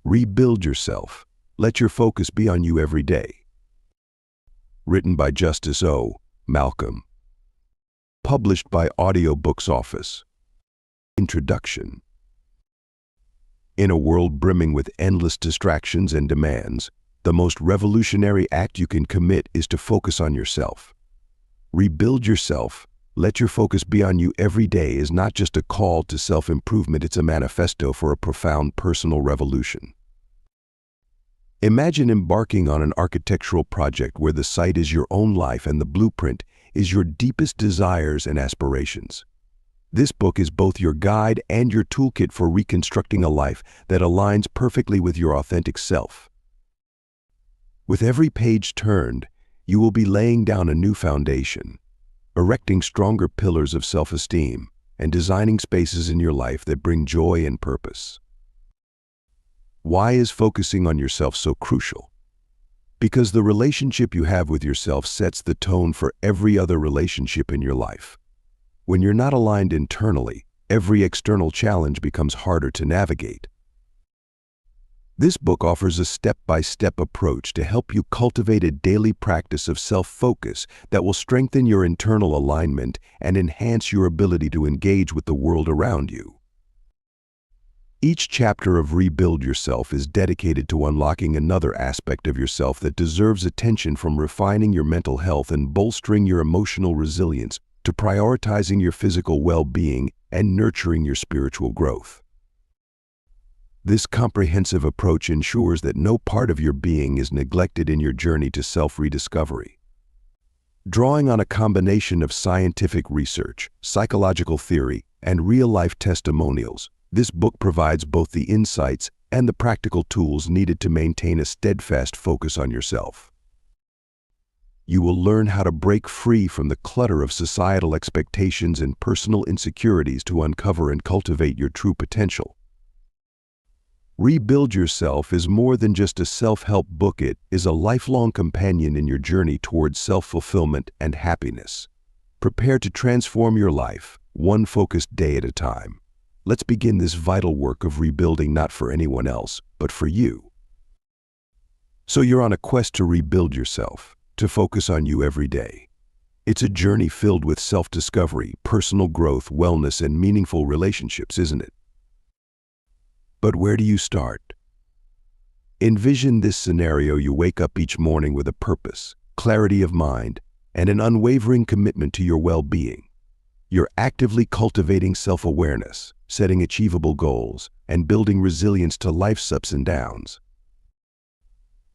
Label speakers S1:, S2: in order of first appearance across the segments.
S1: Rebuild yourself. Let your focus be on you every day. Written by Justice O. Malcolm. Published by Audiobooks Office. Introduction. In a world brimming with endless distractions and demands, the most revolutionary act you can commit is to focus on yourself. Rebuild yourself. Let your focus be on you every day is not just a call to self-improvement, it's a manifesto for a profound personal revolution. Imagine embarking on an architectural project where the site is your own life and the blueprint is your deepest desires and aspirations. This book is both your guide and your toolkit for reconstructing a life that aligns perfectly with your authentic self. With every page turned, you will be laying down a new foundation, erecting stronger pillars of self-esteem, and designing spaces in your life that bring joy and purpose. Why is focusing on yourself so crucial? Because the relationship you have with yourself sets the tone for every other relationship in your life. When you're not aligned internally, every external challenge becomes harder to navigate. This book offers a step-by-step approach to help you cultivate a daily practice of self-focus that will strengthen your internal alignment and enhance your ability to engage with the world around you. Each chapter of Rebuild Yourself is dedicated to unlocking another aspect of yourself that deserves attention, from refining your mental health and bolstering your emotional resilience to prioritizing your physical well-being and nurturing your spiritual growth. This comprehensive approach ensures that no part of your being is neglected in your journey to self-rediscovery. Drawing on a combination of scientific research, psychological theory, and real-life testimonials, this book provides both the insights and the practical tools needed to maintain a steadfast focus on yourself. You will learn how to break free from the clutter of societal expectations and personal insecurities to uncover and cultivate your true potential. Rebuild Yourself is more than just a self-help book. It is a lifelong companion in your journey towards self-fulfillment and happiness. Prepare to transform your life, one focused day at a time. Let's begin this vital work of rebuilding, not for anyone else, but for you. So you're on a quest to rebuild yourself, to focus on you every day. It's a journey filled with self-discovery, personal growth, wellness, and meaningful relationships, isn't it? But where do you start? Envision this scenario: you wake up each morning with a purpose, clarity of mind, and an unwavering commitment to your well-being. You're actively cultivating self-awareness, setting achievable goals, and building resilience to life's ups and downs.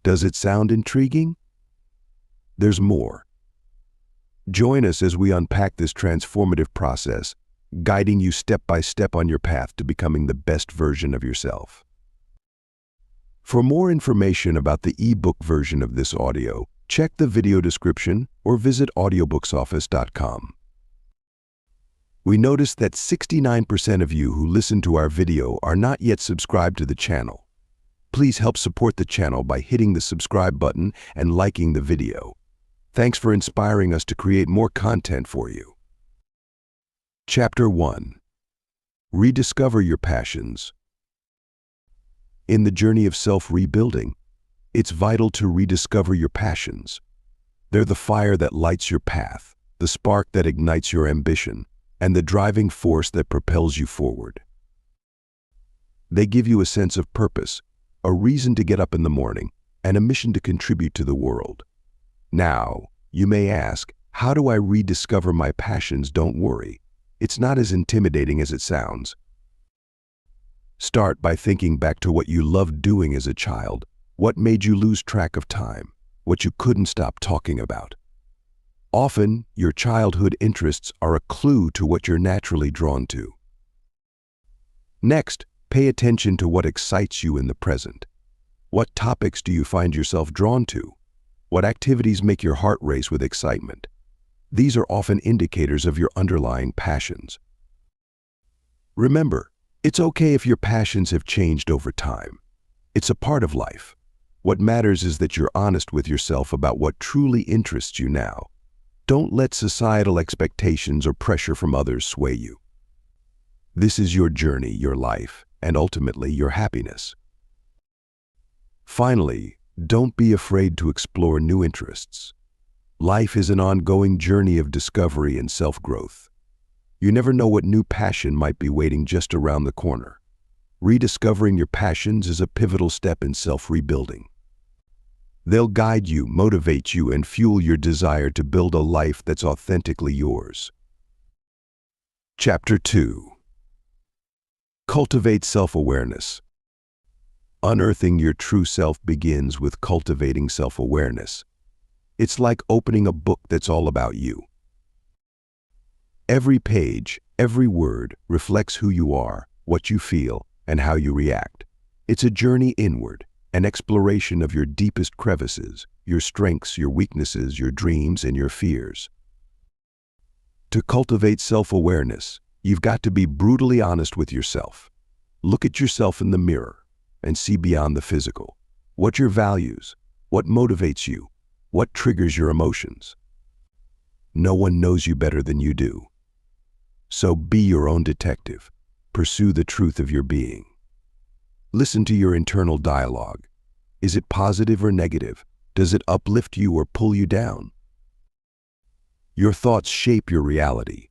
S1: Does it sound intriguing? There's more. Join us as we unpack this transformative process, guiding you step by step on your path to becoming the best version of yourself. For more information about the ebook version of this audio, check the video description or visit audiobooksoffice.com. We noticed that 69% of you who listen to our video are not yet subscribed to the channel. Please help support the channel by hitting the subscribe button and liking the video. Thanks for inspiring us to create more content for you. Chapter 1. Rediscover your passions. In the journey of self-rebuilding, it's vital to rediscover your passions. They're the fire that lights your path, the spark that ignites your ambition, and the driving force that propels you forward. They give you a sense of purpose, a reason to get up in the morning, and a mission to contribute to the world. Now, you may ask, how do I rediscover my passions? Don't worry. It's not as intimidating as it sounds. Start by thinking back to what you loved doing as a child, what made you lose track of time, what you couldn't stop talking about. Often, your childhood interests are a clue to what you're naturally drawn to. Next, pay attention to what excites you in the present. What topics do you find yourself drawn to? What activities make your heart race with excitement? These are often indicators of your underlying passions. Remember, it's okay if your passions have changed over time. It's a part of life. What matters is that you're honest with yourself about what truly interests you now. Don't let societal expectations or pressure from others sway you. This is your journey, your life, and ultimately your happiness. Finally, don't be afraid to explore new interests. Life is an ongoing journey of discovery and self-growth. You never know what new passion might be waiting just around the corner. Rediscovering your passions is a pivotal step in self-rebuilding. They'll guide you, motivate you, and fuel your desire to build a life that's authentically yours. Chapter 2. Cultivate self-awareness. Unearthing your true self begins with cultivating self-awareness. It's like opening a book that's all about you. Every page, every word reflects who you are, what you feel, and how you react. It's a journey inward, an exploration of your deepest crevices, your strengths, your weaknesses, your dreams, and your fears. To cultivate self-awareness, you've got to be brutally honest with yourself. Look at yourself in the mirror and see beyond the physical. What your values? What motivates you? What triggers your emotions? No one knows you better than you do. So be your own detective. Pursue the truth of your being. Listen to your internal dialogue. Is it positive or negative? Does it uplift you or pull you down? Your thoughts shape your reality.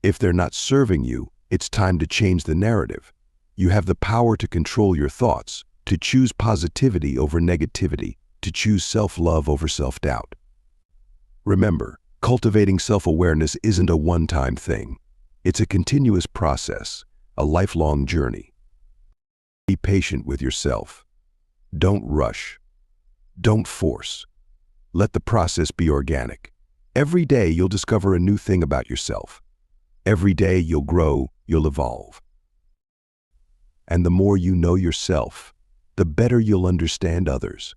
S1: If they're not serving you, it's time to change the narrative. You have the power to control your thoughts, to choose positivity over negativity, to choose self-love over self-doubt. Remember, cultivating self-awareness isn't a one-time thing. It's a continuous process, a lifelong journey. Be patient with yourself. Don't rush. Don't force. Let the process be organic. Every day you'll discover a new thing about yourself. Every day you'll grow, you'll evolve. And the more you know yourself, the better you'll understand others.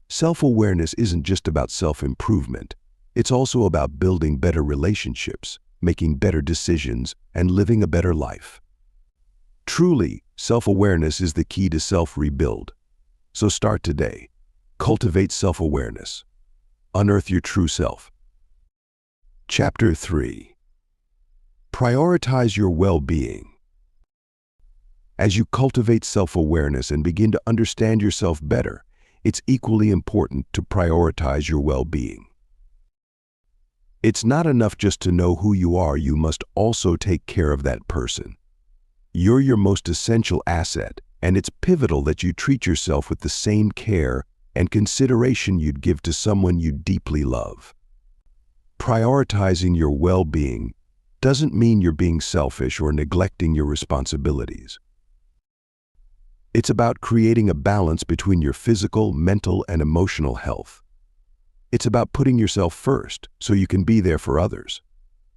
S1: Self-awareness isn't just about self-improvement. It's also about building better relationships, making better decisions, and living a better life. Truly, self-awareness is the key to self-rebuild. So start today. Cultivate self-awareness. Unearth your true self. Chapter 3. Prioritize your well-being. As you cultivate self-awareness and begin to understand yourself better, it's equally important to prioritize your well-being. It's not enough just to know who you are, you must also take care of that person. You're your most essential asset, and it's pivotal that you treat yourself with the same care and consideration you'd give to someone you deeply love. Prioritizing your well-being doesn't mean you're being selfish or neglecting your responsibilities. It's about creating a balance between your physical, mental, and emotional health. It's about putting yourself first so you can be there for others.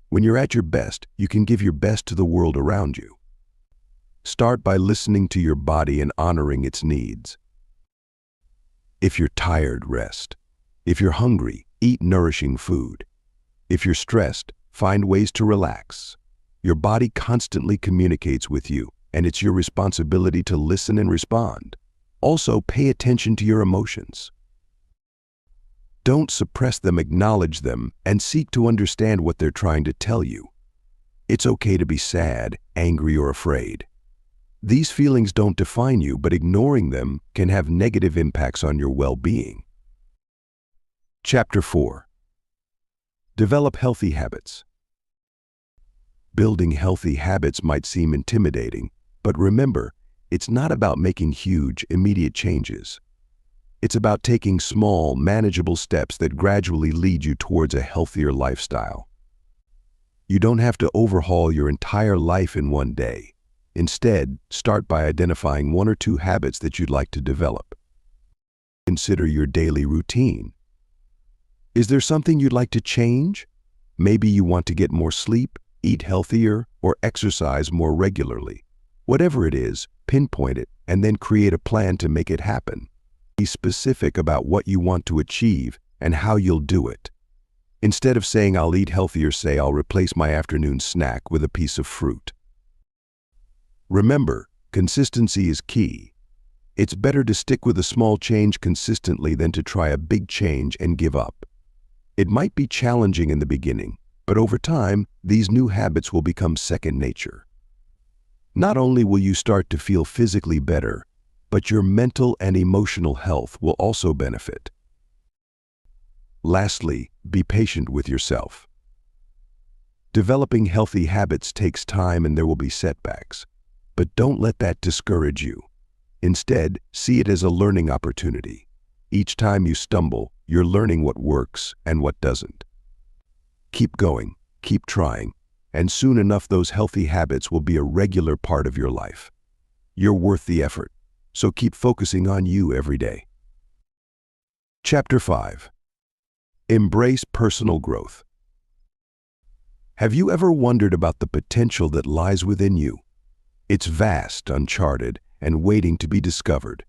S1: When you're at your best, you can give your best to the world around you. Start by listening to your body and honoring its needs. If you're tired, rest. If you're hungry, eat nourishing food. If you're stressed, find ways to relax. Your body constantly communicates with you, and it's your responsibility to listen and respond. Also, pay attention to your emotions. Don't suppress them, acknowledge them, and seek to understand what they're trying to tell you. It's okay to be sad, angry, or afraid. These feelings don't define you, but ignoring them can have negative impacts on your well-being. Chapter 4. Develop healthy habits. Building healthy habits might seem intimidating, but remember, it's not about making huge, immediate changes. It's about taking small, manageable steps that gradually lead you towards a healthier lifestyle. You don't have to overhaul your entire life in one day. Instead, start by identifying 1 or 2 habits that you'd like to develop. Consider your daily routine. Is there something you'd like to change? Maybe you want to get more sleep, eat healthier, or exercise more regularly. Whatever it is, pinpoint it and then create a plan to make it happen. Be specific about what you want to achieve and how you'll do it. Instead of saying I'll eat healthier, say I'll replace my afternoon snack with a piece of fruit. Remember, consistency is key. It's better to stick with a small change consistently than to try a big change and give up. It might be challenging in the beginning, but over time, these new habits will become second nature. Not only will you start to feel physically better, but your mental and emotional health will also benefit. Lastly, be patient with yourself. Developing healthy habits takes time and there will be setbacks, but don't let that discourage you. Instead, see it as a learning opportunity. Each time you stumble, you're learning what works and what doesn't. Keep going, keep trying, and soon enough those healthy habits will be a regular part of your life. You're worth the effort, so keep focusing on you every day. Chapter 5. Embrace personal growth. Have you ever wondered about the potential that lies within you? It's vast, uncharted, and waiting to be discovered.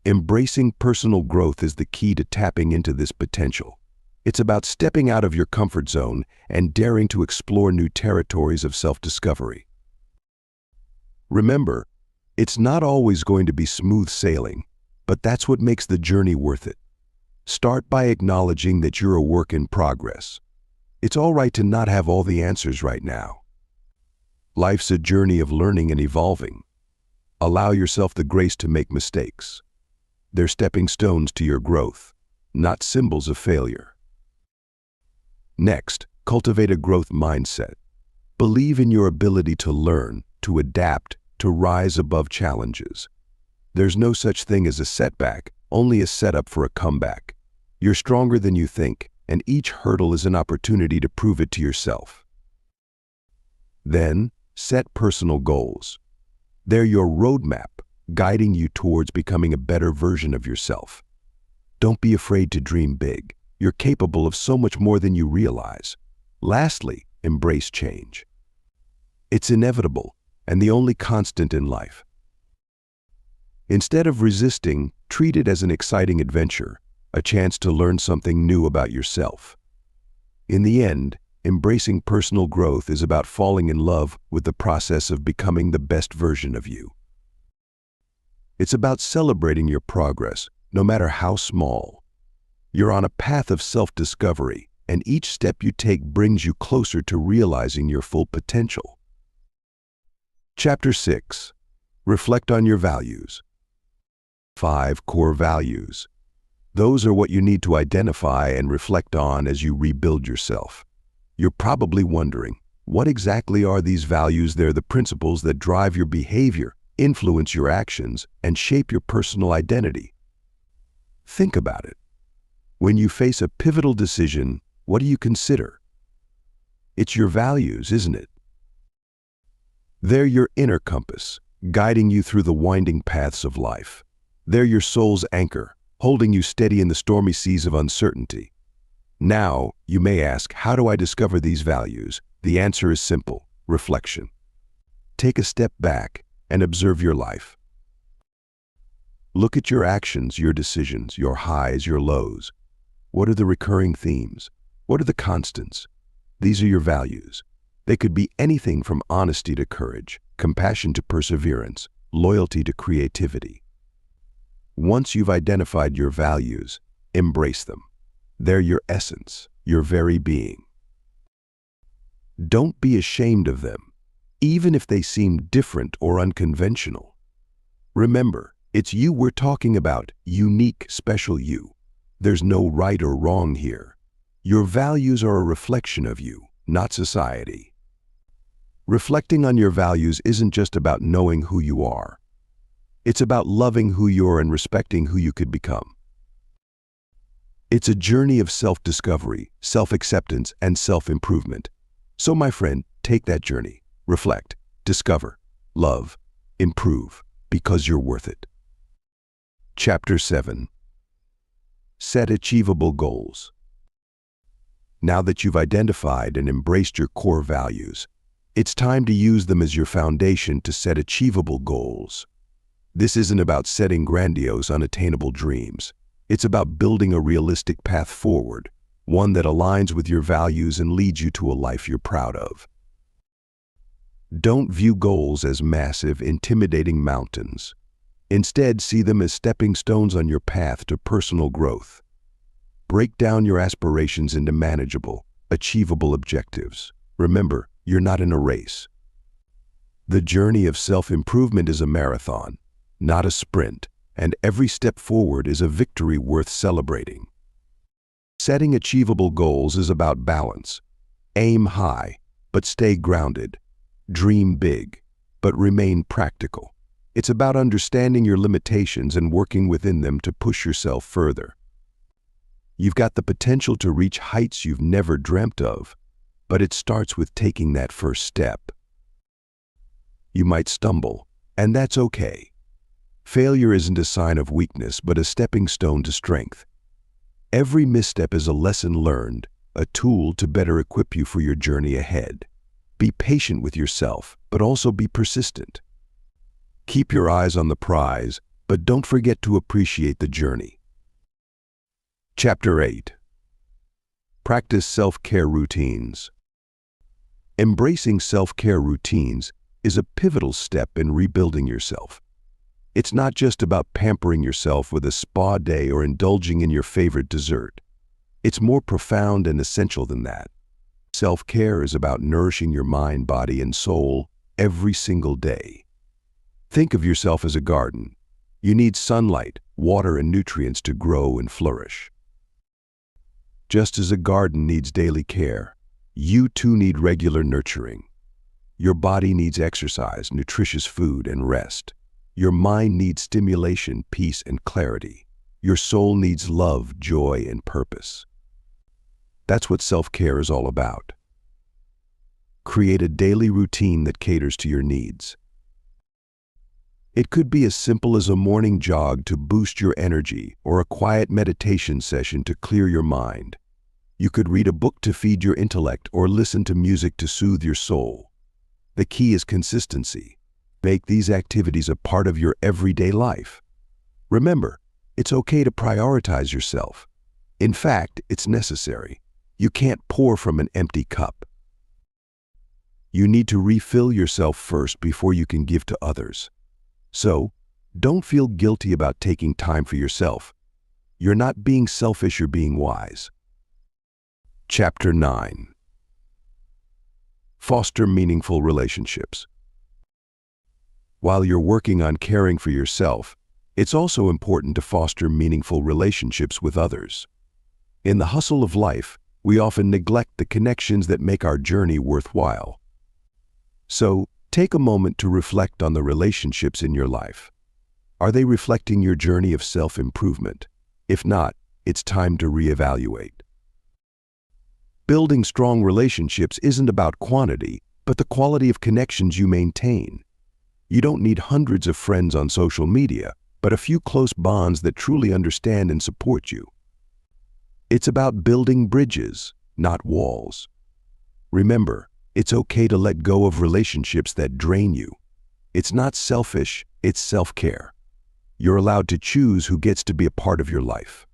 S1: Embracing personal growth is the key to tapping into this potential. It's about stepping out of your comfort zone and daring to explore new territories of self-discovery. Remember, it's not always going to be smooth sailing, but that's what makes the journey worth it. Start by acknowledging that you're a work in progress. It's all right to not have all the answers right now. Life's a journey of learning and evolving. Allow yourself the grace to make mistakes. They're stepping stones to your growth, not symbols of failure. Next, cultivate a growth mindset. Believe in your ability to learn, to adapt, to rise above challenges. There's no such thing as a setback, only a setup for a comeback. You're stronger than you think, and each hurdle is an opportunity to prove it to yourself. Then, set personal goals. They're your roadmap, guiding you towards becoming a better version of yourself. Don't be afraid to dream big. You're capable of so much more than you realize. Lastly, embrace change. It's inevitable and the only constant in life. Instead of resisting, treat it as an exciting adventure, a chance to learn something new about yourself. In the end, embracing personal growth is about falling in love with the process of becoming the best version of you. It's about celebrating your progress, no matter how small. You're on a path of self-discovery, and each step you take brings you closer to realizing your full potential. Chapter 6. Reflect on your values. 5 core values. Those are what you need to identify and reflect on as you rebuild yourself. You're probably wondering, what exactly are these values? They're the principles that drive your behavior, influence your actions, and shape your personal identity. Think about it. When you face a pivotal decision, what do you consider? It's your values, isn't it? They're your inner compass, guiding you through the winding paths of life. They're your soul's anchor, holding you steady in the stormy seas of uncertainty. Now, you may ask, how do I discover these values? The answer is simple: reflection. Take a step back and observe your life. Look at your actions, your decisions, your highs, your lows. What are the recurring themes? What are the constants? These are your values. They could be anything from honesty to courage, compassion to perseverance, loyalty to creativity. Once you've identified your values, embrace them. They're your essence, your very being. Don't be ashamed of them, even if they seem different or unconventional. Remember, it's you we're talking about, unique, special you. There's no right or wrong here. Your values are a reflection of you, not society. Reflecting on your values isn't just about knowing who you are. It's about loving who you are and respecting who you could become. It's a journey of self-discovery, self-acceptance, and self-improvement. So, my friend, take that journey. Reflect, discover, love, improve, because you're worth it. Chapter 7. Set achievable goals. Now that you've identified and embraced your core values, it's time to use them as your foundation to set achievable goals. This isn't about setting grandiose, unattainable dreams. It's about building a realistic path forward, one that aligns with your values and leads you to a life you're proud of. Don't view goals as massive, intimidating mountains. Instead, see them as stepping stones on your path to personal growth. Break down your aspirations into manageable, achievable objectives. Remember, you're not in a race. The journey of self-improvement is a marathon, not a sprint, and every step forward is a victory worth celebrating. Setting achievable goals is about balance. Aim high, but stay grounded. Dream big, but remain practical. It's about understanding your limitations and working within them to push yourself further. You've got the potential to reach heights you've never dreamt of, but it starts with taking that first step. You might stumble, and that's okay. Failure isn't a sign of weakness, but a stepping stone to strength. Every misstep is a lesson learned, a tool to better equip you for your journey ahead. Be patient with yourself, but also be persistent. Keep your eyes on the prize, but don't forget to appreciate the journey. Chapter 8. Practice self-care routines. Embracing self-care routines is a pivotal step in rebuilding yourself. It's not just about pampering yourself with a spa day or indulging in your favorite dessert. It's more profound and essential than that. Self-care is about nourishing your mind, body, and soul every single day. Think of yourself as a garden. You need sunlight, water, and nutrients to grow and flourish. Just as a garden needs daily care, you too need regular nurturing. Your body needs exercise, nutritious food, and rest. Your mind needs stimulation, peace, and clarity. Your soul needs love, joy, and purpose. That's what self-care is all about. Create a daily routine that caters to your needs. It could be as simple as a morning jog to boost your energy or a quiet meditation session to clear your mind. You could read a book to feed your intellect or listen to music to soothe your soul. The key is consistency. Make these activities a part of your everyday life. Remember, it's okay to prioritize yourself. In fact, it's necessary. You can't pour from an empty cup. You need to refill yourself first before you can give to others. So, don't feel guilty about taking time for yourself. You're not being selfish, you're being wise. Chapter 9. Foster meaningful relationships. While you're working on caring for yourself, it's also important to foster meaningful relationships with others. In the hustle of life, we often neglect the connections that make our journey worthwhile. So, take a moment to reflect on the relationships in your life. Are they reflecting your journey of self-improvement? If not, it's time to reevaluate. Building strong relationships isn't about quantity, but the quality of connections you maintain. You don't need hundreds of friends on social media, but a few close bonds that truly understand and support you. It's about building bridges, not walls. Remember, it's okay to let go of relationships that drain you. It's not selfish, it's self-care. You're allowed to choose who gets to be a part of your life.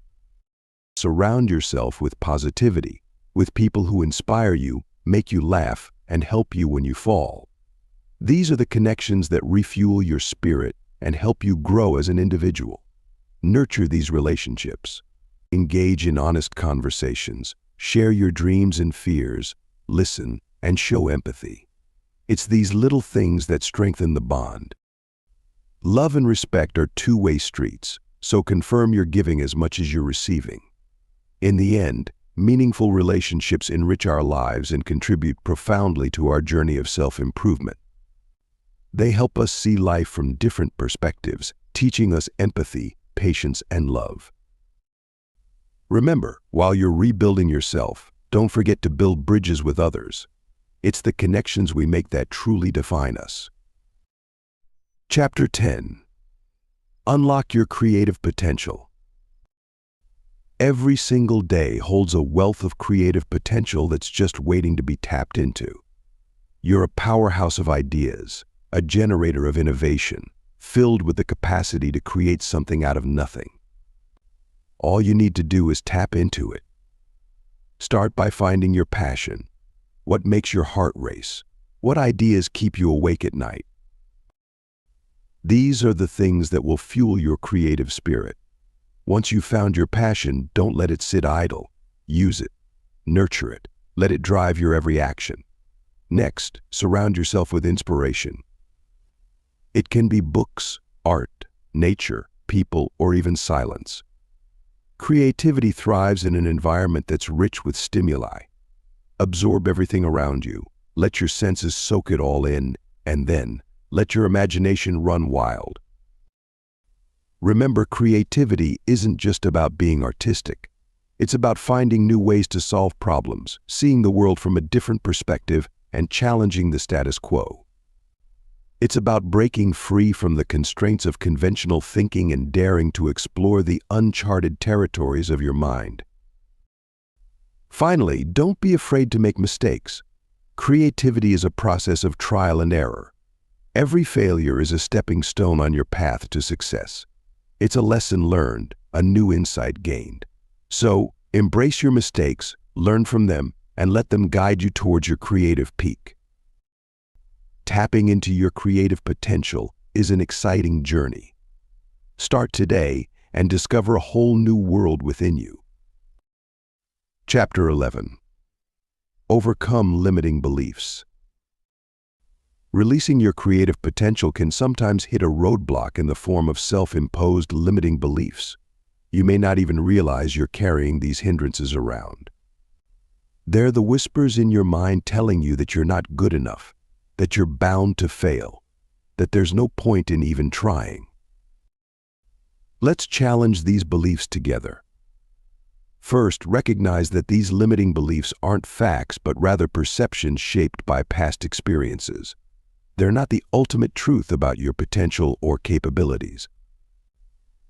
S1: Surround yourself with positivity, with people who inspire you, make you laugh, and help you when you fall. These are the connections that refuel your spirit and help you grow as an individual. Nurture these relationships. Engage in honest conversations. Share your dreams and fears. Listen and show empathy. It's these little things that strengthen the bond. Love and respect are two-way streets, so confirm you're giving as much as you're receiving. In the end, meaningful relationships enrich our lives and contribute profoundly to our journey of self-improvement. They help us see life from different perspectives, teaching us empathy, patience, and love. Remember, while you're rebuilding yourself, don't forget to build bridges with others. It's the connections we make that truly define us. Chapter 10. Unlock your creative potential. Every single day holds a wealth of creative potential that's just waiting to be tapped into. You're a powerhouse of ideas, a generator of innovation, filled with the capacity to create something out of nothing. All you need to do is tap into it. Start by finding your passion. What makes your heart race? What ideas keep you awake at night? These are the things that will fuel your creative spirit. Once you've found your passion, don't let it sit idle. Use it. Nurture it. Let it drive your every action. Next, surround yourself with inspiration. It can be books, art, nature, people, or even silence. Creativity thrives in an environment that's rich with stimuli. Absorb everything around you, let your senses soak it all in, and then let your imagination run wild. Remember, creativity isn't just about being artistic. It's about finding new ways to solve problems, seeing the world from a different perspective, and challenging the status quo. It's about breaking free from the constraints of conventional thinking and daring to explore the uncharted territories of your mind. Finally, don't be afraid to make mistakes. Creativity is a process of trial and error. Every failure is a stepping stone on your path to success. It's a lesson learned, a new insight gained. So, embrace your mistakes, learn from them, and let them guide you towards your creative peak. Tapping into your creative potential is an exciting journey. Start today and discover a whole new world within you. Chapter 11. Overcome limiting beliefs. Releasing your creative potential can sometimes hit a roadblock in the form of self-imposed limiting beliefs. You may not even realize you're carrying these hindrances around. They're the whispers in your mind telling you that you're not good enough, that you're bound to fail, that there's no point in even trying. Let's challenge these beliefs together. First, recognize that these limiting beliefs aren't facts, but rather perceptions shaped by past experiences. They're not the ultimate truth about your potential or capabilities.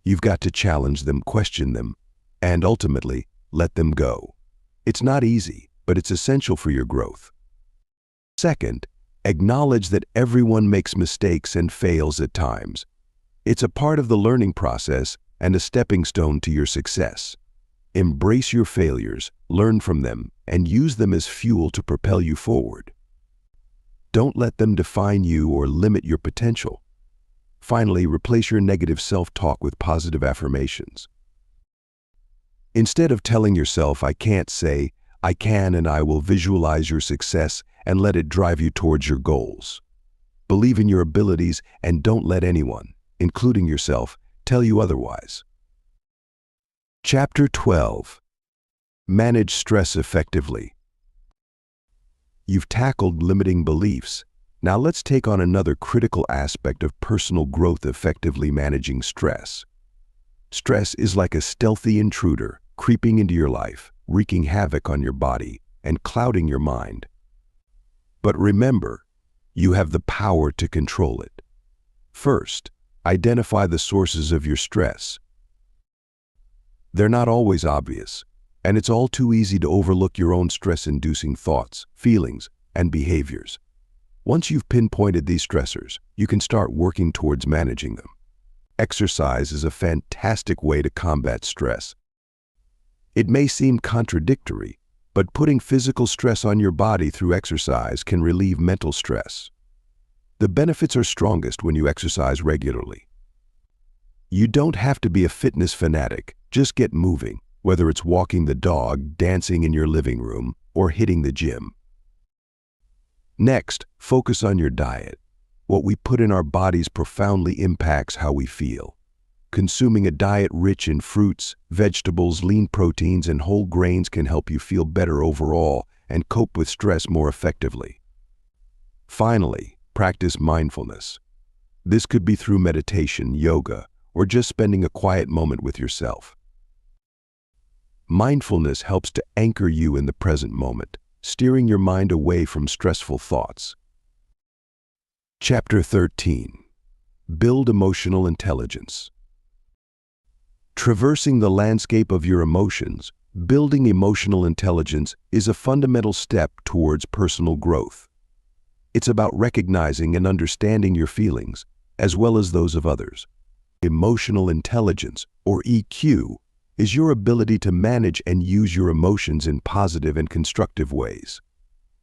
S1: You've got to challenge them, question them, and ultimately, let them go. It's not easy, but it's essential for your growth. Second, acknowledge that everyone makes mistakes and fails at times. It's a part of the learning process and a stepping stone to your success. Embrace your failures, learn from them, and use them as fuel to propel you forward. Don't let them define you or limit your potential. Finally, replace your negative self-talk with positive affirmations. Instead of telling yourself, "I can't," say, "I can," and I will. Visualize your success and let it drive you towards your goals. Believe in your abilities and don't let anyone, including yourself, tell you otherwise. Chapter 12. Manage stress effectively. You've tackled limiting beliefs. Now let's take on another critical aspect of personal growth: effectively managing stress. Stress is like a stealthy intruder, creeping into your life, wreaking havoc on your body, and clouding your mind. But remember, you have the power to control it. First, identify the sources of your stress. They're not always obvious, and it's all too easy to overlook your own stress-inducing thoughts, feelings, and behaviors. Once you've pinpointed these stressors, you can start working towards managing them. Exercise is a fantastic way to combat stress. It may seem contradictory, but putting physical stress on your body through exercise can relieve mental stress. The benefits are strongest when you exercise regularly. You don't have to be a fitness fanatic, just get moving, whether it's walking the dog, dancing in your living room, or hitting the gym. Next, focus on your diet. What we put in our bodies profoundly impacts how we feel. Consuming a diet rich in fruits, vegetables, lean proteins, and whole grains can help you feel better overall and cope with stress more effectively. Finally, practice mindfulness. This could be through meditation, yoga, or just spending a quiet moment with yourself. Mindfulness helps to anchor you in the present moment, steering your mind away from stressful thoughts. Chapter 13. Build emotional intelligence. Traversing the landscape of your emotions, building emotional intelligence is a fundamental step towards personal growth. It's about recognizing and understanding your feelings, as well as those of others. Emotional intelligence, or EQ, is your ability to manage and use your emotions in positive and constructive ways.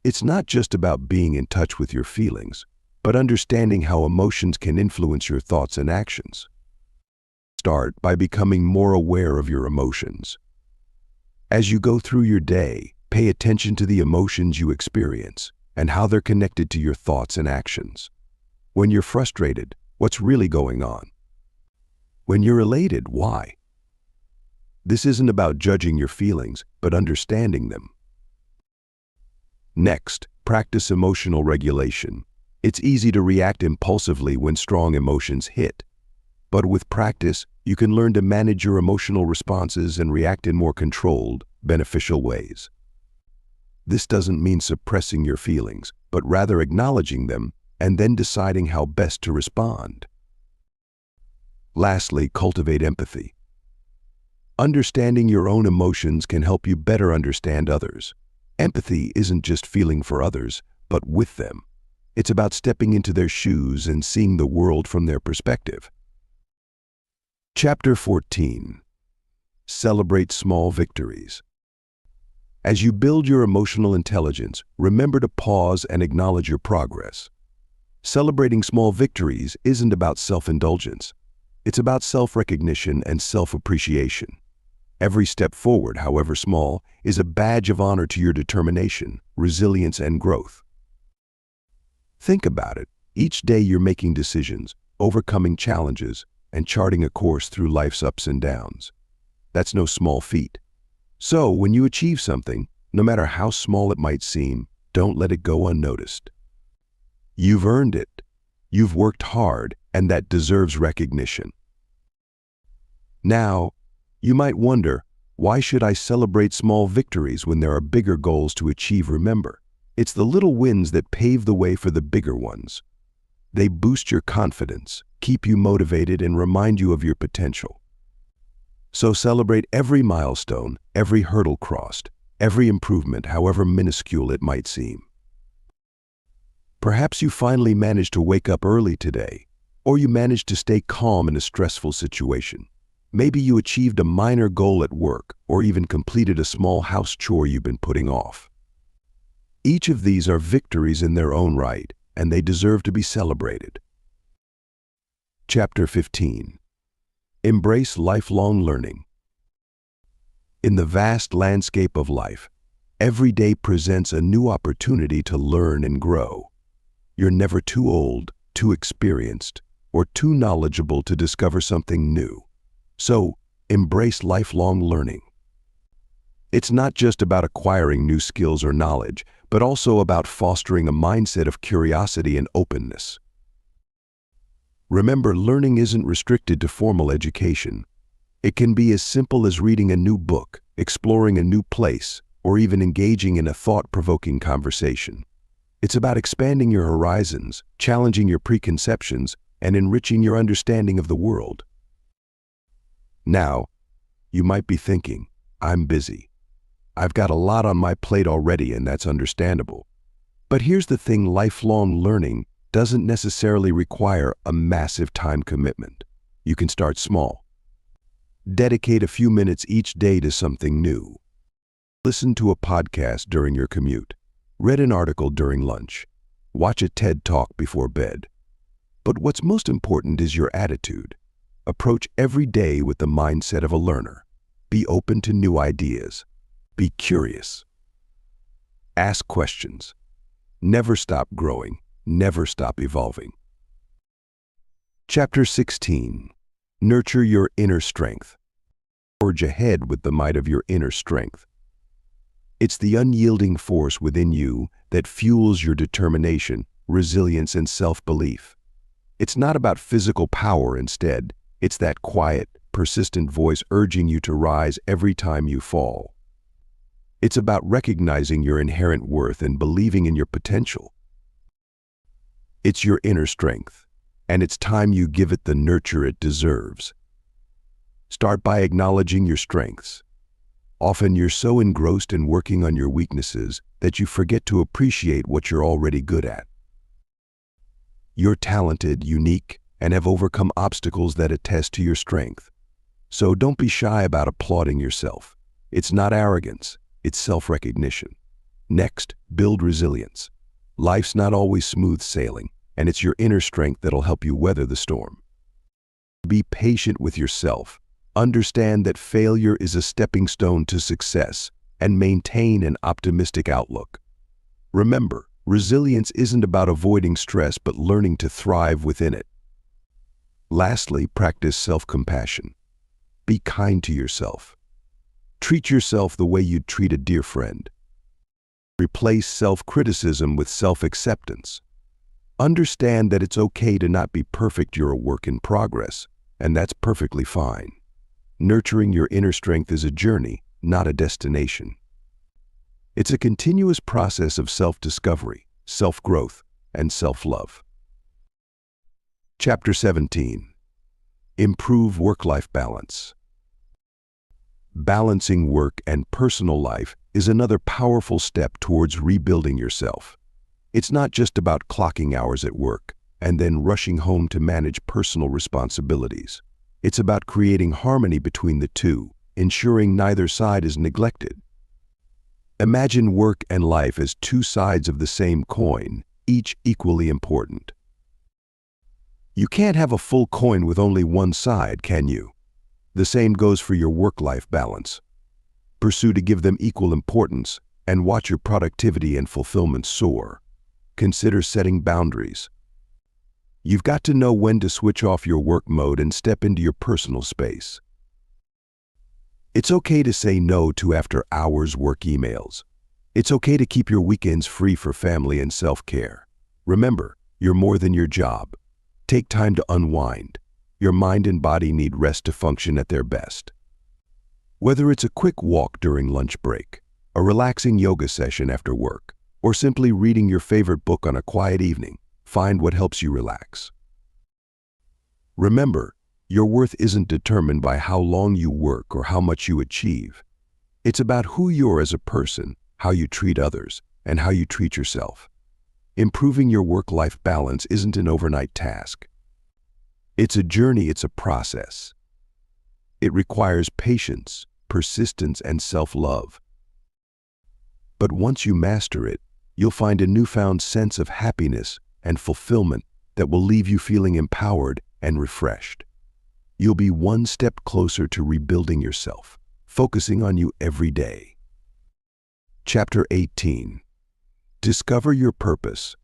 S1: It's not just about being in touch with your feelings, but understanding how emotions can influence your thoughts and actions. Start by becoming more aware of your emotions. As you go through your day, pay attention to the emotions you experience and how they're connected to your thoughts and actions. When you're frustrated, what's really going on? When you're elated, why? This isn't about judging your feelings, but understanding them. Next, practice emotional regulation. It's easy to react impulsively when strong emotions hit. But with practice, you can learn to manage your emotional responses and react in more controlled, beneficial ways. This doesn't mean suppressing your feelings, but rather acknowledging them and then deciding how best to respond. Lastly, cultivate empathy. Understanding your own emotions can help you better understand others. Empathy isn't just feeling for others, but with them. It's about stepping into their shoes and seeing the world from their perspective. Chapter 14. Celebrate small victories. As you build your emotional intelligence, remember to pause and acknowledge your progress. Celebrating small victories isn't about self-indulgence. It's about self-recognition and self-appreciation. Every step forward, however small, is a badge of honor to your determination, resilience, and growth. Think about it. Each day you're making decisions, overcoming challenges, and charting a course through life's ups and downs. That's no small feat. So, when you achieve something, no matter how small it might seem, don't let it go unnoticed. You've earned it. You've worked hard, and that deserves recognition. Now, you might wonder, why should I celebrate small victories when there are bigger goals to achieve? Remember, it's the little wins that pave the way for the bigger ones. They boost your confidence, keep you motivated, and remind you of your potential. So celebrate every milestone, every hurdle crossed, every improvement, however minuscule it might seem. Perhaps you finally managed to wake up early today, or you managed to stay calm in a stressful situation. Maybe you achieved a minor goal at work, or even completed a small house chore you've been putting off. Each of these are victories in their own right, and they deserve to be celebrated. Chapter 15. Embrace lifelong learning. In the vast landscape of life, every day presents a new opportunity to learn and grow. You're never too old, too experienced, or too knowledgeable to discover something new. So, embrace lifelong learning. It's not just about acquiring new skills or knowledge, but also about fostering a mindset of curiosity and openness. Remember, learning isn't restricted to formal education. It can be as simple as reading a new book, exploring a new place, or even engaging in a thought-provoking conversation. It's about expanding your horizons, challenging your preconceptions, and enriching your understanding of the world. Now, you might be thinking, I'm busy. I've got a lot on my plate already, and that's understandable. But here's the thing, lifelong learning doesn't necessarily require a massive time commitment. You can start small. Dedicate a few minutes each day to something new. Listen to a podcast during your commute. Read an article during lunch. Watch a TED Talk before bed. But what's most important is your attitude. Approach every day with the mindset of a learner. Be open to new ideas. Be curious. Ask questions. Never stop growing. Never stop evolving. Chapter 16. Nurture your inner strength. Forge ahead with the might of your inner strength. It's the unyielding force within you that fuels your determination, resilience, and self-belief. It's not about physical power instead. It's that quiet, persistent voice urging you to rise every time you fall. It's about recognizing your inherent worth and believing in your potential. It's your inner strength, and it's time you give it the nurture it deserves. Start by acknowledging your strengths. Often you're so engrossed in working on your weaknesses that you forget to appreciate what you're already good at. You're talented, unique, and have overcome obstacles that attest to your strength. So don't be shy about applauding yourself. It's not arrogance, it's self-recognition. Next, build resilience. Life's not always smooth sailing, and it's your inner strength that'll help you weather the storm. Be patient with yourself. Understand that failure is a stepping stone to success, and maintain an optimistic outlook. Remember, resilience isn't about avoiding stress but learning to thrive within it. Lastly, practice self-compassion. Be kind to yourself. Treat yourself the way you'd treat a dear friend. Replace self-criticism with self-acceptance. Understand that it's okay to not be perfect. You're a work in progress, and that's perfectly fine. Nurturing your inner strength is a journey, not a destination. It's a continuous process of self-discovery, self-growth, and self-love. Chapter 17. Improve work-life balance. Balancing work and personal life is another powerful step towards rebuilding yourself. It's not just about clocking hours at work and then rushing home to manage personal responsibilities. It's about creating harmony between the two, ensuring neither side is neglected. Imagine work and life as two sides of the same coin, each equally important. You can't have a full coin with only one side, can you? The same goes for your work-life balance. Pursue to give them equal importance and watch your productivity and fulfillment soar. Consider setting boundaries. You've got to know when to switch off your work mode and step into your personal space. It's okay to say no to after-hours work emails. It's okay to keep your weekends free for family and self-care. Remember, you're more than your job. Take time to unwind. Your mind and body need rest to function at their best. Whether it's a quick walk during lunch break, a relaxing yoga session after work, or simply reading your favorite book on a quiet evening, find what helps you relax. Remember, your worth isn't determined by how long you work or how much you achieve. It's about who you are as a person, how you treat others, and how you treat yourself. Improving your work-life balance isn't an overnight task. It's a journey, it's a process. It requires patience, persistence, and self-love. But once you master it, you'll find a newfound sense of happiness and fulfillment that will leave you feeling empowered and refreshed. You'll be one step closer to rebuilding yourself, focusing on you every day. Chapter 18. Discover your purpose.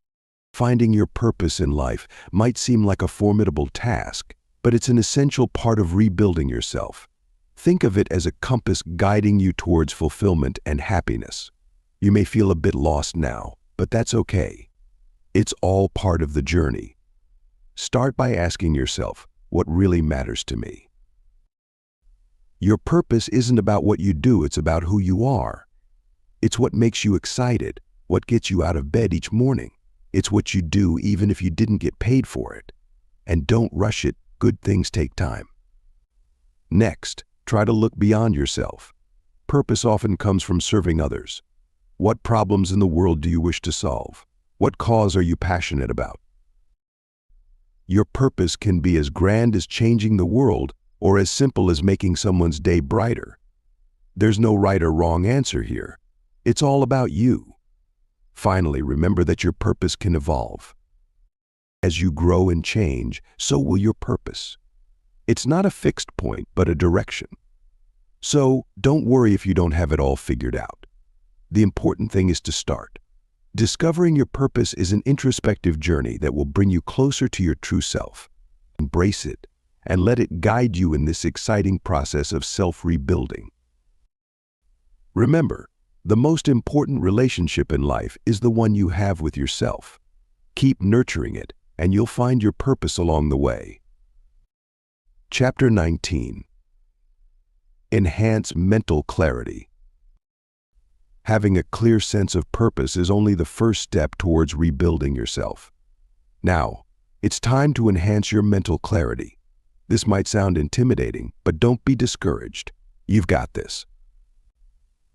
S1: Finding your purpose in life might seem like a formidable task, but it's an essential part of rebuilding yourself. Think of it as a compass guiding you towards fulfillment and happiness. You may feel a bit lost now, but that's okay. It's all part of the journey. Start by asking yourself, what really matters to me? Your purpose isn't about what you do, it's about who you are. It's what makes you excited, what gets you out of bed each morning. It's what you do even if you didn't get paid for it. And don't rush it, good things take time. Next, try to look beyond yourself. Purpose often comes from serving others. What problems in the world do you wish to solve? What cause are you passionate about? Your purpose can be as grand as changing the world or as simple as making someone's day brighter. There's no right or wrong answer here. It's all about you. Finally, remember that your purpose can evolve. As you grow and change, so will your purpose. It's not a fixed point, but a direction. So don't worry if you don't have it all figured out. The important thing is to start. Discovering your purpose is an introspective journey that will bring you closer to your true self. Embrace it and let it guide you in this exciting process of self-rebuilding. Remember, the most important relationship in life is the one you have with yourself. Keep nurturing it, and you'll find your purpose along the way. Chapter 19. Enhance mental clarity. Having a clear sense of purpose is only the first step towards rebuilding yourself. Now, it's time to enhance your mental clarity. This might sound intimidating, but don't be discouraged. You've got this.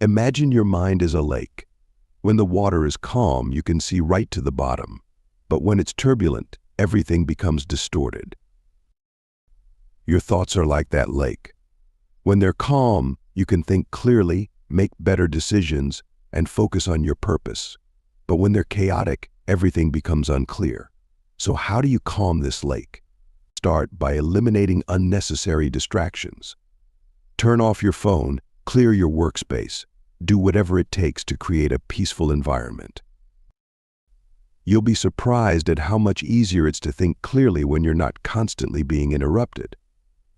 S1: Imagine your mind as a lake. When the water is calm, you can see right to the bottom. But when it's turbulent, everything becomes distorted. Your thoughts are like that lake. When they're calm, you can think clearly, make better decisions, and focus on your purpose. But when they're chaotic, everything becomes unclear. So how do you calm this lake? Start by eliminating unnecessary distractions. Turn off your phone, clear your workspace. Do whatever it takes to create a peaceful environment. You'll be surprised at how much easier it's to think clearly when you're not constantly being interrupted.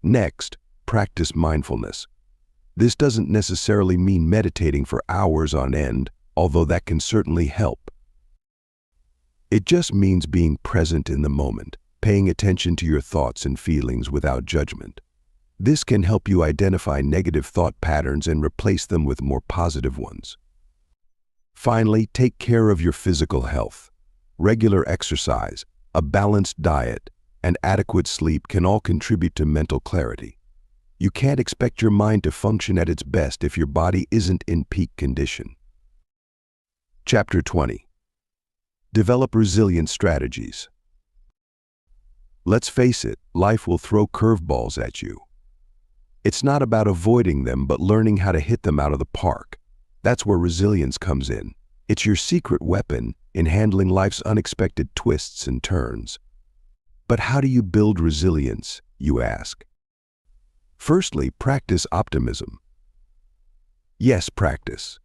S1: Next, practice mindfulness. This doesn't necessarily mean meditating for hours on end, although that can certainly help. It just means being present in the moment, paying attention to your thoughts and feelings without judgment. This can help you identify negative thought patterns and replace them with more positive ones. Finally, take care of your physical health. Regular exercise, a balanced diet, and adequate sleep can all contribute to mental clarity. You can't expect your mind to function at its best if your body isn't in peak condition. Chapter 20. Develop resilient strategies. Let's face it, life will throw curveballs at you. It's not about avoiding them, but learning how to hit them out of the park. That's where resilience comes in. It's your secret weapon in handling life's unexpected twists and turns. But how do you build resilience, you ask? Firstly, practice optimism. Yes, practice.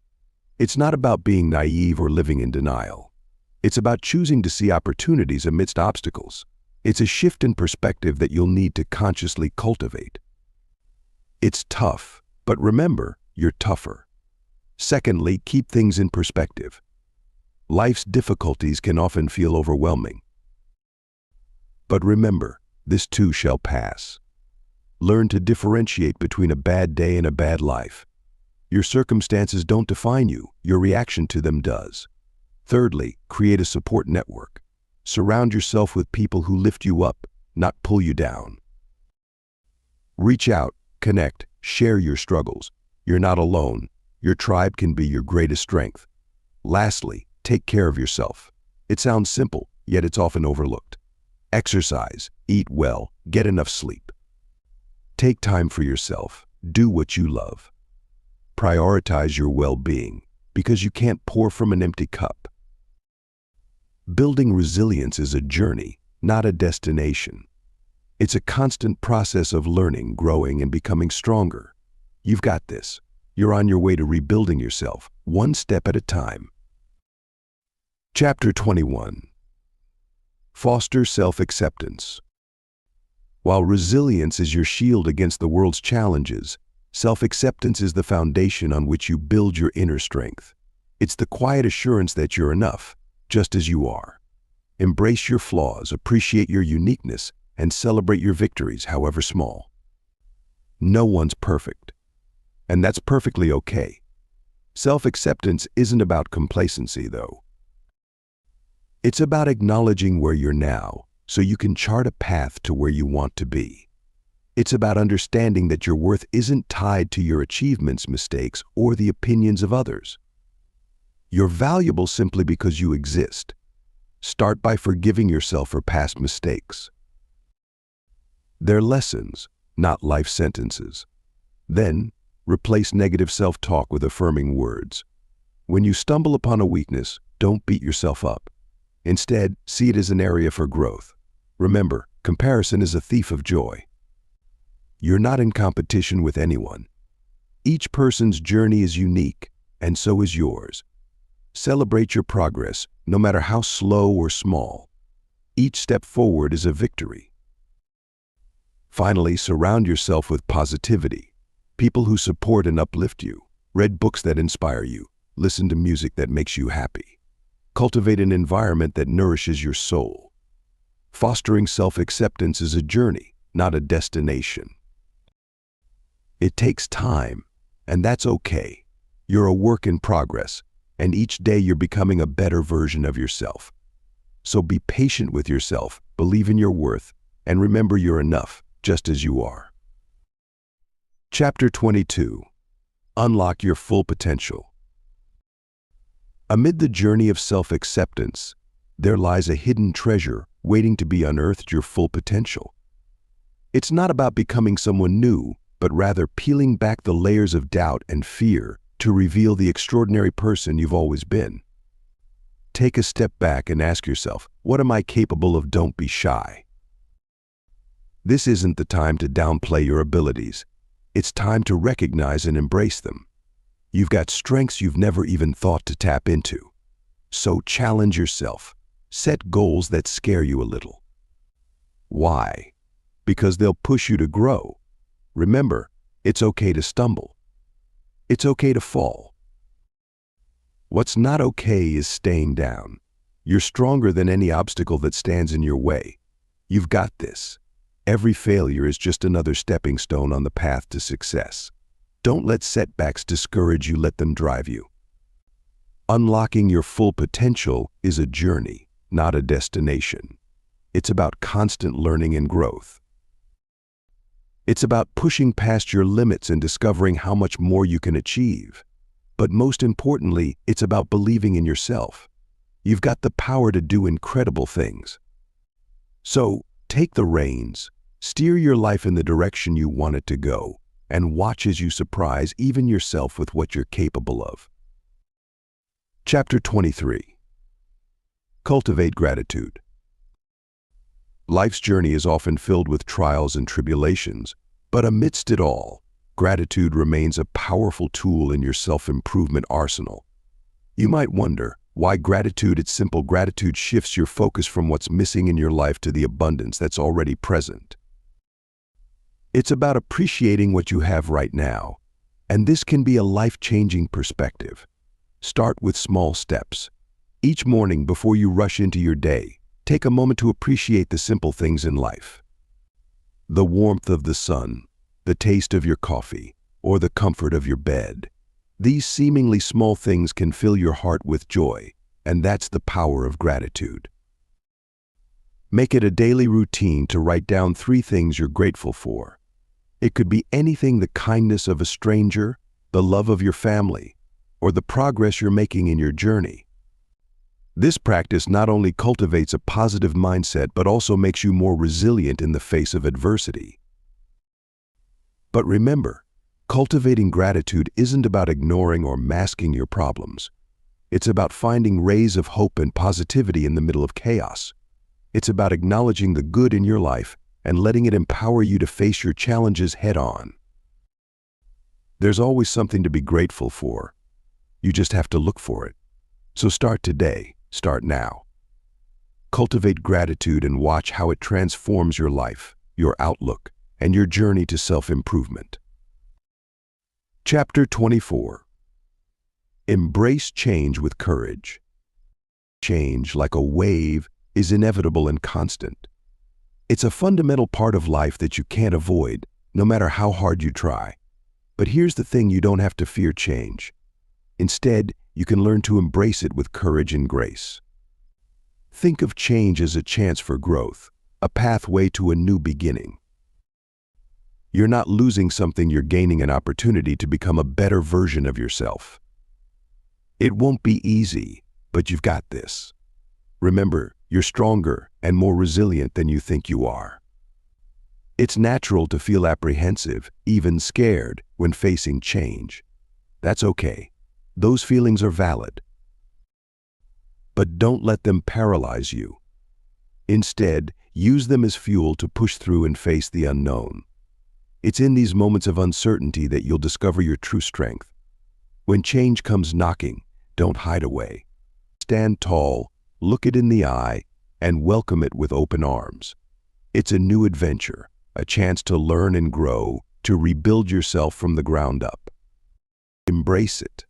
S1: It's not about being naive or living in denial. It's about choosing to see opportunities amidst obstacles. It's a shift in perspective that you'll need to consciously cultivate. It's tough, but remember, you're tougher. Secondly, keep things in perspective. Life's difficulties can often feel overwhelming. But remember, this too shall pass. Learn to differentiate between a bad day and a bad life. Your circumstances don't define you, your reaction to them does. Thirdly, create a support network. Surround yourself with people who lift you up, not pull you down. Reach out, connect, share your struggles. You're not alone. Your tribe can be your greatest strength. Lastly, take care of yourself. It sounds simple, yet it's often overlooked. Exercise, eat well, get enough sleep. Take time for yourself. Do what you love. Prioritize your well-being, because you can't pour from an empty cup. Building resilience is a journey, not a destination. It's a constant process of learning, growing, and becoming stronger. You've got this. You're on your way to rebuilding yourself, one step at a time. Chapter 21. Foster self-acceptance. While resilience is your shield against the world's challenges, self-acceptance is the foundation on which you build your inner strength. It's the quiet assurance that you're enough, just as you are. Embrace your flaws, appreciate your uniqueness, and celebrate your victories, however small. No one's perfect, and that's perfectly okay. Self-acceptance isn't about complacency, though. It's about acknowledging where you're now, so you can chart a path to where you want to be. It's about understanding that your worth isn't tied to your achievements, mistakes, or the opinions of others. You're valuable simply because you exist. Start by forgiving yourself for past mistakes. They're lessons, not life sentences. Then, replace negative self-talk with affirming words. When you stumble upon a weakness, don't beat yourself up. Instead, see it as an area for growth. Remember, comparison is a thief of joy. You're not in competition with anyone. Each person's journey is unique, and so is yours. Celebrate your progress, no matter how slow or small. Each step forward is a victory. Finally, surround yourself with positivity. People who support and uplift you. Read books that inspire you. Listen to music that makes you happy. Cultivate an environment that nourishes your soul. Fostering self-acceptance is a journey, not a destination. It takes time, and that's okay. You're a work in progress, and each day you're becoming a better version of yourself. So be patient with yourself, believe in your worth, and remember you're enough, just as you are. Chapter 22. Unlock your full potential. Amid the journey of self-acceptance, there lies a hidden treasure waiting to be unearthed: your full potential. It's not about becoming someone new, but rather peeling back the layers of doubt and fear to reveal the extraordinary person you've always been. Take a step back and ask yourself, what am I capable of? Don't be shy. This isn't the time to downplay your abilities. It's time to recognize and embrace them. You've got strengths you've never even thought to tap into. So challenge yourself. Set goals that scare you a little. Why? Because they'll push you to grow. Remember, it's okay to stumble. It's okay to fall. What's not okay is staying down. You're stronger than any obstacle that stands in your way. You've got this. Every failure is just another stepping stone on the path to success. Don't let setbacks discourage you, let them drive you. Unlocking your full potential is a journey, not a destination. It's about constant learning and growth. It's about pushing past your limits and discovering how much more you can achieve. But most importantly, it's about believing in yourself. You've got the power to do incredible things. So, take the reins, steer your life in the direction you want it to go, and watch as you surprise even yourself with what you're capable of. Chapter 23. Cultivate gratitude. Life's journey is often filled with trials and tribulations, but amidst it all, gratitude remains a powerful tool in your self-improvement arsenal. You might wonder why its simple gratitude shifts your focus from what's missing in your life to the abundance that's already present. It's about appreciating what you have right now, and this can be a life-changing perspective. Start with small steps. Each morning before you rush into your day, take a moment to appreciate the simple things in life. The warmth of the sun, the taste of your coffee, or the comfort of your bed. These seemingly small things can fill your heart with joy, and that's the power of gratitude. Make it a daily routine to write down 3 things you're grateful for. It could be anything: the kindness of a stranger, the love of your family, or the progress you're making in your journey. This practice not only cultivates a positive mindset but also makes you more resilient in the face of adversity. But remember, cultivating gratitude isn't about ignoring or masking your problems. It's about finding rays of hope and positivity in the middle of chaos. It's about acknowledging the good in your life and letting it empower you to face your challenges head-on. There's always something to be grateful for. You just have to look for it. So start today. Start now. Cultivate gratitude and watch how it transforms your life, your outlook, and your journey to self-improvement. Chapter 24. Embrace change with courage. Change, like a wave, is inevitable and constant. It's a fundamental part of life that you can't avoid, no matter how hard you try. But here's the thing: you don't have to fear change. Instead, you can learn to embrace it with courage and grace. Think of change as a chance for growth, a pathway to a new beginning. You're not losing something, you're gaining an opportunity to become a better version of yourself. It won't be easy, but you've got this. Remember, you're stronger and more resilient than you think you are. It's natural to feel apprehensive, even scared, when facing change. That's okay. Those feelings are valid. But don't let them paralyze you. Instead, use them as fuel to push through and face the unknown. It's in these moments of uncertainty that you'll discover your true strength. When change comes knocking, don't hide away. Stand tall, look it in the eye, and welcome it with open arms. It's a new adventure, a chance to learn and grow, to rebuild yourself from the ground up. Embrace it.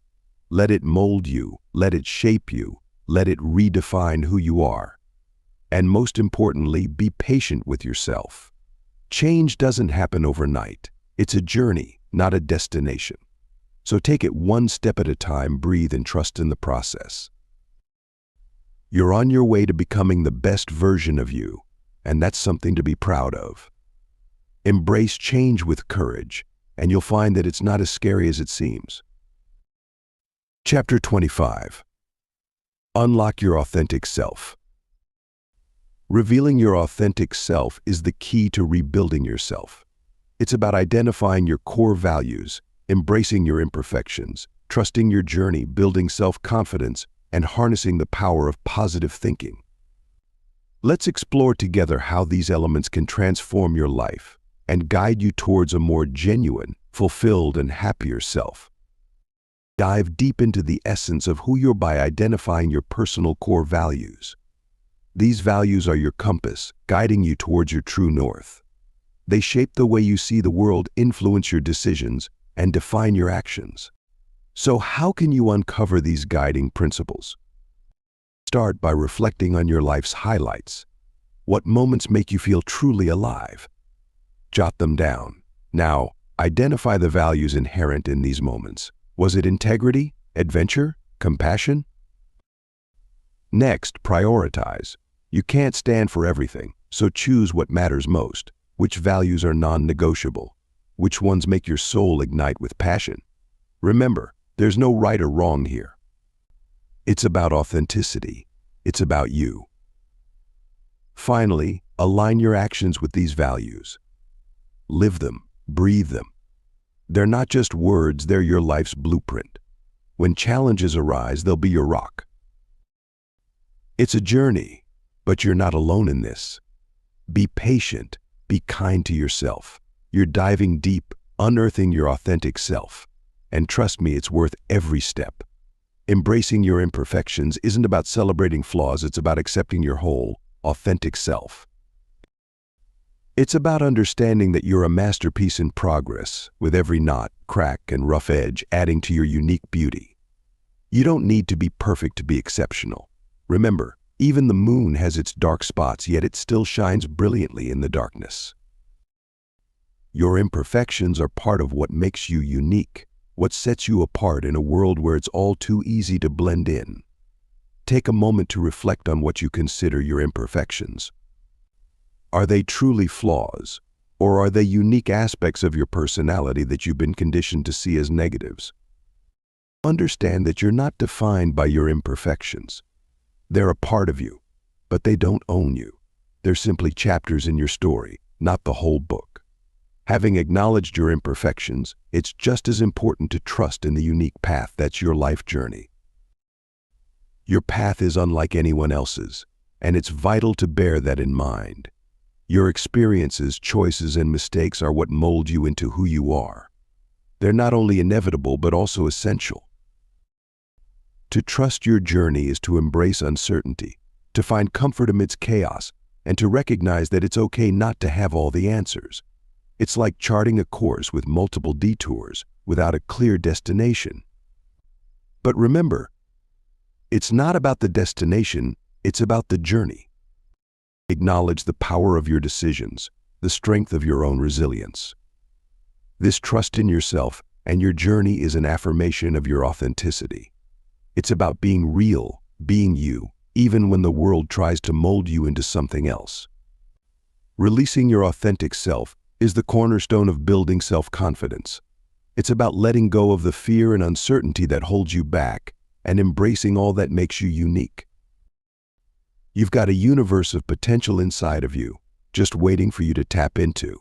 S1: Let it mold you, let it shape you, let it redefine who you are. And most importantly, be patient with yourself. Change doesn't happen overnight. It's a journey, not a destination. So take it one step at a time, breathe, and trust in the process. You're on your way to becoming the best version of you, and that's something to be proud of. Embrace change with courage, and you'll find that it's not as scary as it seems. Chapter 25. Unlock your authentic self. Revealing your authentic self is the key to rebuilding yourself. It's about identifying your core values, embracing your imperfections, trusting your journey, building self-confidence, and harnessing the power of positive thinking. Let's explore together how these elements can transform your life and guide you towards a more genuine, fulfilled, and happier self. Dive deep into the essence of who you are by identifying your personal core values. These values are your compass, guiding you towards your true north. They shape the way you see the world, influence your decisions, and define your actions. So how can you uncover these guiding principles? Start by reflecting on your life's highlights. What moments make you feel truly alive? Jot them down. Now, identify the values inherent in these moments. Was it integrity, adventure, compassion? Next, prioritize. You can't stand for everything, so choose what matters most. Which values are non-negotiable? Which ones make your soul ignite with passion? Remember, there's no right or wrong here. It's about authenticity. It's about you. Finally, align your actions with these values. Live them, breathe them. They're not just words, they're your life's blueprint. When challenges arise, they'll be your rock. It's a journey, but you're not alone in this. Be patient, be kind to yourself. You're diving deep, unearthing your authentic self. And trust me, it's worth every step. Embracing your imperfections isn't about celebrating flaws, it's about accepting your whole, authentic self. It's about understanding that you're a masterpiece in progress, with every knot, crack, and rough edge adding to your unique beauty. You don't need to be perfect to be exceptional. Remember, even the moon has its dark spots, yet it still shines brilliantly in the darkness. Your imperfections are part of what makes you unique, what sets you apart in a world where it's all too easy to blend in. Take a moment to reflect on what you consider your imperfections. Are they truly flaws, or are they unique aspects of your personality that you've been conditioned to see as negatives? Understand that you're not defined by your imperfections. They're a part of you, but they don't own you. They're simply chapters in your story, not the whole book. Having acknowledged your imperfections, it's just as important to trust in the unique path that's your life journey. Your path is unlike anyone else's, and it's vital to bear that in mind. Your experiences, choices, and mistakes are what mold you into who you are. They're not only inevitable, but also essential. To trust your journey is to embrace uncertainty, to find comfort amidst chaos, and to recognize that it's okay not to have all the answers. It's like charting a course with multiple detours without a clear destination. But remember, it's not about the destination, it's about the journey. Acknowledge the power of your decisions, the strength of your own resilience. This trust in yourself and your journey is an affirmation of your authenticity. It's about being real, being you, even when the world tries to mold you into something else. Releasing your authentic self is the cornerstone of building self-confidence. It's about letting go of the fear and uncertainty that holds you back and embracing all that makes you unique. You've got a universe of potential inside of you, just waiting for you to tap into.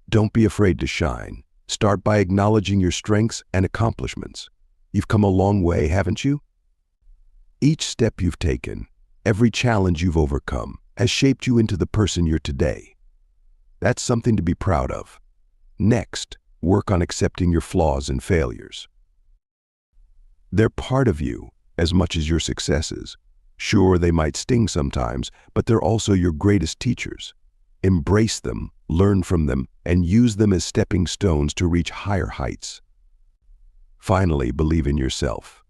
S1: Don't be afraid to shine. Start by acknowledging your strengths and accomplishments. You've come a long way, haven't you? Each step you've taken, every challenge you've overcome, has shaped you into the person you're today. That's something to be proud of. Next, work on accepting your flaws and failures. They're part of you as much as your successes. Sure, they might sting sometimes, but they're also your greatest teachers. Embrace them, learn from them, and use them as stepping stones to reach higher heights. Finally, believe in yourself.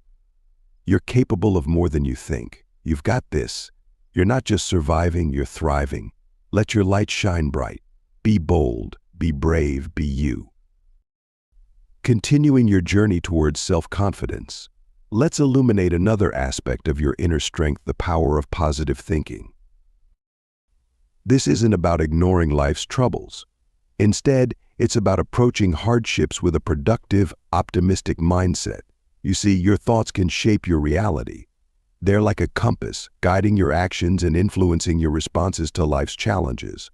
S1: You're capable of more than you think. You've got this. You're not just surviving, you're thriving. Let your light shine bright. Be bold, be brave, be you. Continuing your journey towards self-confidence, let's illuminate another aspect of your inner strength, the power of positive thinking. This isn't about ignoring life's troubles. Instead, it's about approaching hardships with a productive, optimistic mindset. You see, your thoughts can shape your reality. They're like a compass, guiding your actions and influencing your responses to life's challenges.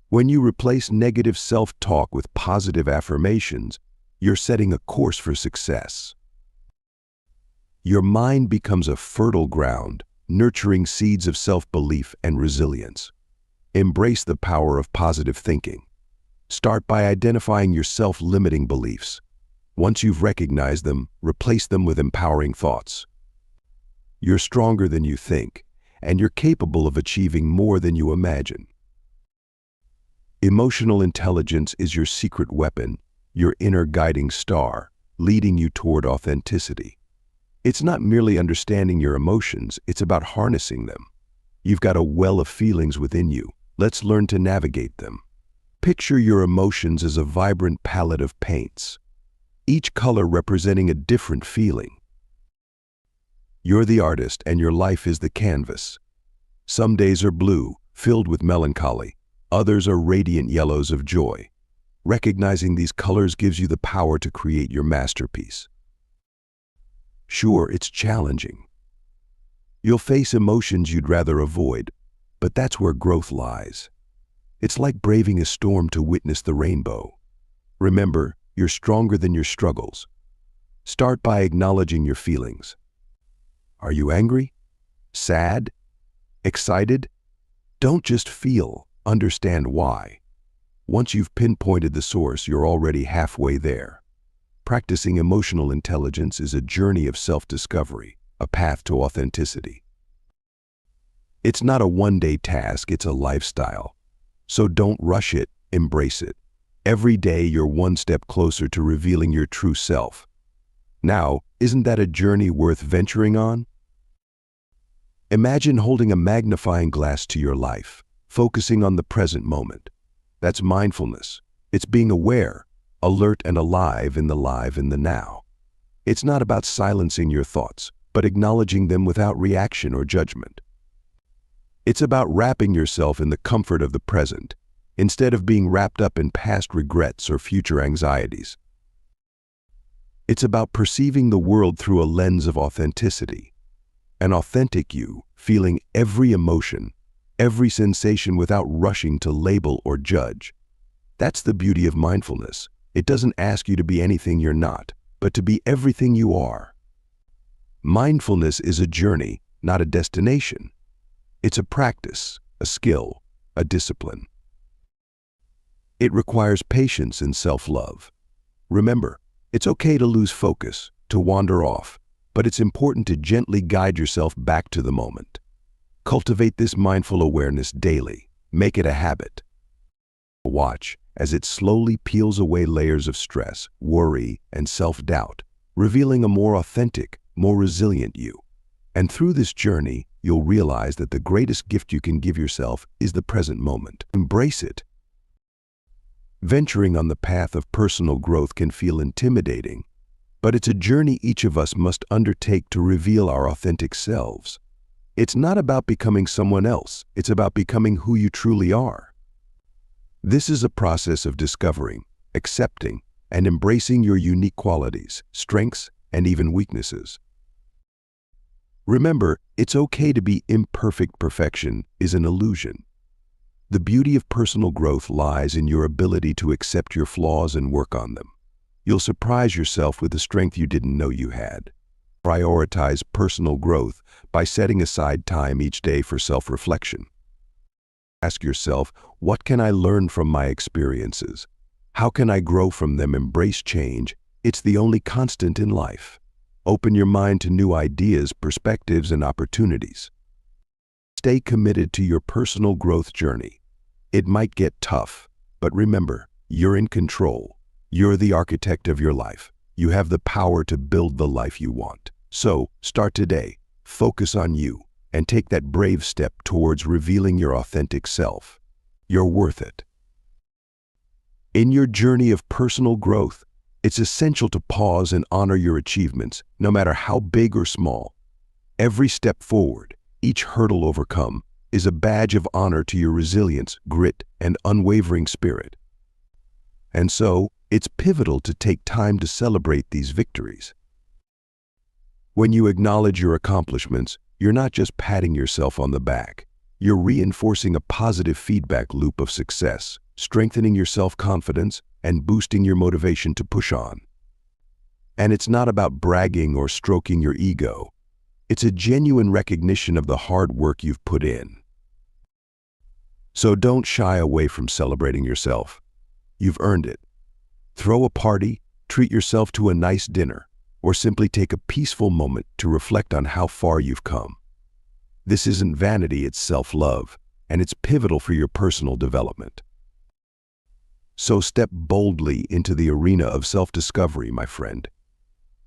S1: When you replace negative self-talk with positive affirmations, you're setting a course for success. Your mind becomes a fertile ground, nurturing seeds of self-belief and resilience. Embrace the power of positive thinking. Start by identifying your self-limiting beliefs. Once you've recognized them, replace them with empowering thoughts. You're stronger than you think, and you're capable of achieving more than you imagine. Emotional intelligence is your secret weapon, your inner guiding star, leading you toward authenticity. It's not merely understanding your emotions, it's about harnessing them. You've got a well of feelings within you. Let's learn to navigate them. Picture your emotions as a vibrant palette of paints, each color representing a different feeling. You're the artist and your life is the canvas. Some days are blue, filled with melancholy. Others are radiant yellows of joy. Recognizing these colors gives you the power to create your masterpiece. Sure, it's challenging. You'll face emotions you'd rather avoid, but that's where growth lies. It's like braving a storm to witness the rainbow. Remember, you're stronger than your struggles. Start by acknowledging your feelings. Are you angry? Sad? Excited? Don't just feel, understand why. Once you've pinpointed the source, you're already halfway there. Practicing emotional intelligence is a journey of self-discovery, a path to authenticity. It's not a one-day task, it's a lifestyle. So don't rush it, embrace it. Every day you're one step closer to revealing your true self. Now, isn't that a journey worth venturing on? Imagine holding a magnifying glass to your life, focusing on the present moment. That's mindfulness. It's being aware, alert and alive in the now. It's not about silencing your thoughts, but acknowledging them without reaction or judgment. It's about wrapping yourself in the comfort of the present, instead of being wrapped up in past regrets or future anxieties. It's about perceiving the world through a lens of authenticity. An authentic you, feeling every emotion, every sensation without rushing to label or judge. That's the beauty of mindfulness. It doesn't ask you to be anything you're not, but to be everything you are. Mindfulness is a journey, not a destination. It's a practice, a skill, a discipline. It requires patience and self-love. Remember, it's okay to lose focus, to wander off, but it's important to gently guide yourself back to the moment. Cultivate this mindful awareness daily. Make it a habit. Watch as it slowly peels away layers of stress, worry, and self-doubt, revealing a more authentic, more resilient you. And through this journey, you'll realize that the greatest gift you can give yourself is the present moment. Embrace it. Venturing on the path of personal growth can feel intimidating, but it's a journey each of us must undertake to reveal our authentic selves. It's not about becoming someone else, it's about becoming who you truly are. This is a process of discovering, accepting, and embracing your unique qualities, strengths, and even weaknesses. Remember, it's okay to be imperfect. Perfection is an illusion. The beauty of personal growth lies in your ability to accept your flaws and work on them. You'll surprise yourself with the strength you didn't know you had. Prioritize personal growth by setting aside time each day for self-reflection. Ask yourself, what can I learn from my experiences? How can I grow from them? Embrace change. It's the only constant in life. Open your mind to new ideas, perspectives, and opportunities. Stay committed to your personal growth journey. It might get tough, but remember, you're in control. You're the architect of your life. You have the power to build the life you want. So, start today, focus on you, and take that brave step towards revealing your authentic self. You're worth it. In your journey of personal growth, it's essential to pause and honor your achievements, no matter how big or small. Every step forward, each hurdle overcome, is a badge of honor to your resilience, grit, and unwavering spirit. And so, it's pivotal to take time to celebrate these victories. When you acknowledge your accomplishments, you're not just patting yourself on the back. You're reinforcing a positive feedback loop of success, strengthening your self-confidence, and boosting your motivation to push on. And it's not about bragging or stroking your ego. It's a genuine recognition of the hard work you've put in. So don't shy away from celebrating yourself. You've earned it. Throw a party, treat yourself to a nice dinner, or simply take a peaceful moment to reflect on how far you've come. This isn't vanity, it's self-love, and it's pivotal for your personal development. So step boldly into the arena of self-discovery, my friend.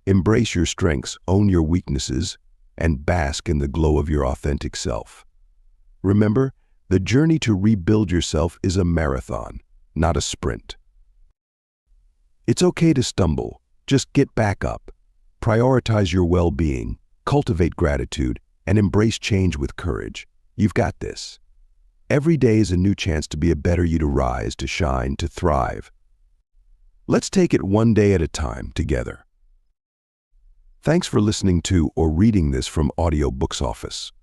S1: Embrace your strengths, own your weaknesses, and bask in the glow of your authentic self. Remember, the journey to rebuild yourself is a marathon, not a sprint. It's okay to stumble. Just get back up. Prioritize your well-being, cultivate gratitude, and embrace change with courage. You've got this. Every day is a new chance to be a better you, to rise, to shine, to thrive. Let's take it one day at a time together. Thanks for listening to or reading this from Audiobooks Office.